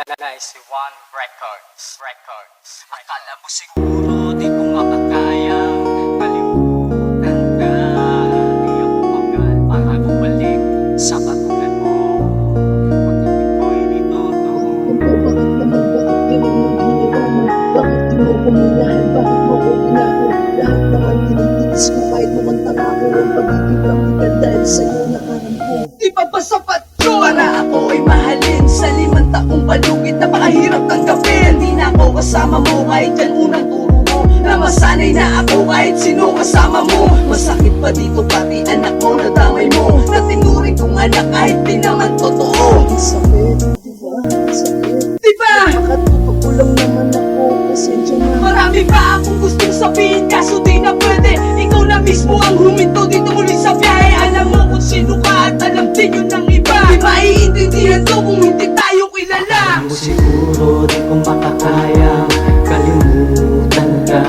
Nice One Records. Akala mo siguro di ko makakayang kalimutan ka. Di ako magal para bumalik sa katulad mo. Pag-ibig ko'y di totoo. Bakit naman, bakit ganun yung ginawa mo? Bakit di mo ko minahal? Bakit mo ko ginako? Lahat naman tinitiis mo kahit mamantara ko. Ang pag-ibig lang kita dahil sa'yo nakarampo. Di pa ba sapat yun? Para ako ay mahalin sa 5 taong palugit. Napakahirap tanggapin. Hindi na ako kasama mo kahit yan unang turo mo. Na masanay na ako kahit sino kasama mo. Masakit pa dito pati anak ko na damay mo. Na tinuring kong anak kahit di naman totoo. Sakit, diba? Sakit. Diba? Makatuto lang naman ako. Pasensya na. Marami pa akong gustong sabihin kaso di na pwede. Ikaw na mismo ang huminto dito muli sa biyahe. Alam mo kung sino ka at alam din yun ng iba. Di maiintindihan to kung hindi tayo kilala. Alam mo siguro di ko makakayang kalimutan ka.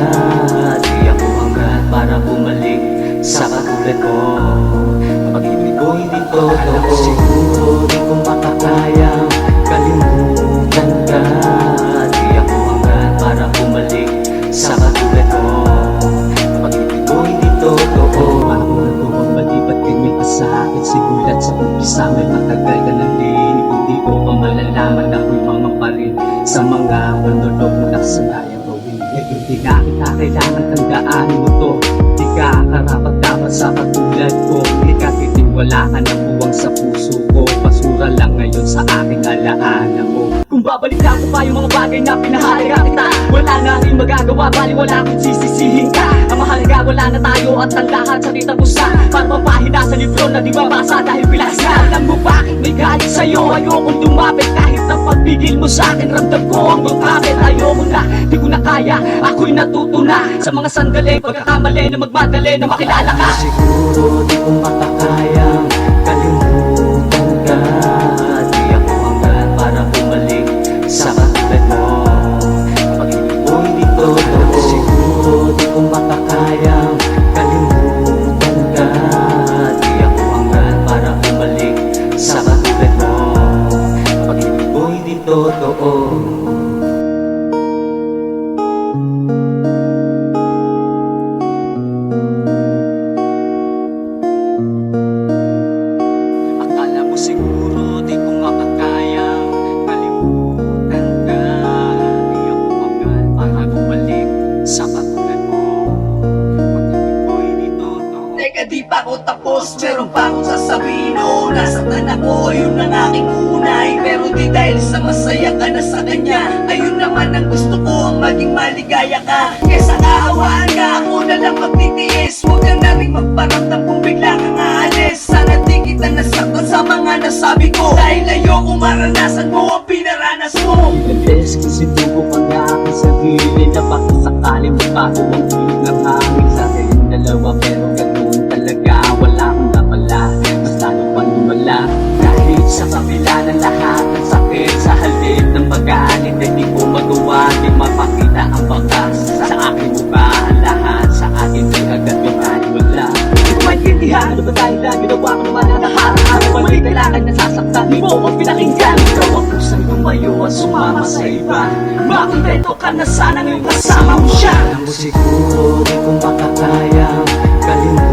Di ako hangad para bumalik sa katulad ko. Pag-ibig ko hindi totoo. Alam mo siguro di ko makakayang kalimutan ka. Di ako hangad para bumalik sa katulad ko. Pag-ibig ko hindi totoo. Ako nagawang mali, ba't ganyan ka sa akin? Sigulat sa umpisa may matagal ka ng linig. Hindi ko pa malalaman na ako'y mamaparin sa mga manulog na nakasanayan gawin. Ngayon di na kita kailangan tandaan mo to. Di ka karapat dapat sa katulad ko. Di ka titiwalaan na buwang sa puso ko. Basura lang ngayon sa aking alaala mo. Kung babalik na ko pa yung mga bagay na pinahalaga kita, wala na rin magagawa, bali wala akong sisisihin ka. Ang mahalaga wala na tayo at ang lahat sa titapusa. Para mapahina sa libro na di mabasa dahil pilasa. Alam mo bakit may galit sa'yo? Ayokong lumapit kahit na pagpigil mo sa'kin. Ramdam ko ang lumapit, ayoko na, di ko na kaya. Ako'y natuto na sa mga sandali, pagkakamali na magmadali na makilala ka. Siguro di ko makakayang kalimutan ka. Di ako hangad para bumalik sa katulad mo. Pag-ibig ko hindi totoo. Siguro di ko makakayang kalimutan ka. Di ako hangad para bumalik sa katulad mo. Pag-ibig ko hindi totoo. Akala mo siguro di ko makakayang kalimutan ka. Di ako magal para bumalik sa katulad mo. Pag-ibig ko hindi totoo. Teka, di pa ako tapos, meron pa akong sasabihin. Oo, nasaktan ako, yun ang aking unay. Pero di dahil sa masaya ka na sa kanya. Ayun naman ang gusto ko, ang maging maligaya ka. Kesa kaawaan ka, ako na lang magtitiis. Huwag ka na rin magparamdam kung bigla kang aalis. Sana di kita nasaktan sa mga nasabi ko. Dahil ayoko maranasan mo ang pinaranas mo. Ilang beses ko sinubok ang aking sarili na baka sakali magbago ang tulog ng hangin sa kayong dalawa. Pero ganoon talaga, wala akong napala. Mas lalo pang lumala. Kahit sa kabila ng lahat ng sakit, sa halip ng pag-aalit ay di ko magawa. Di mapakita ang bakas sa aking mukha. Ang lahat sa akin ay agad yung wala. Hindi ko maintindihan ano ba dahil na ginawa ko naman ang lahat. Ano ba may kailangan na sasaktan? Di mo ako pinakinggan. Ikaw ang kusang tumayo at sumama sa iba. Makontento ka na sana ngayon kasama mo siya. Alam mo siguro di ko makakayang kalimutan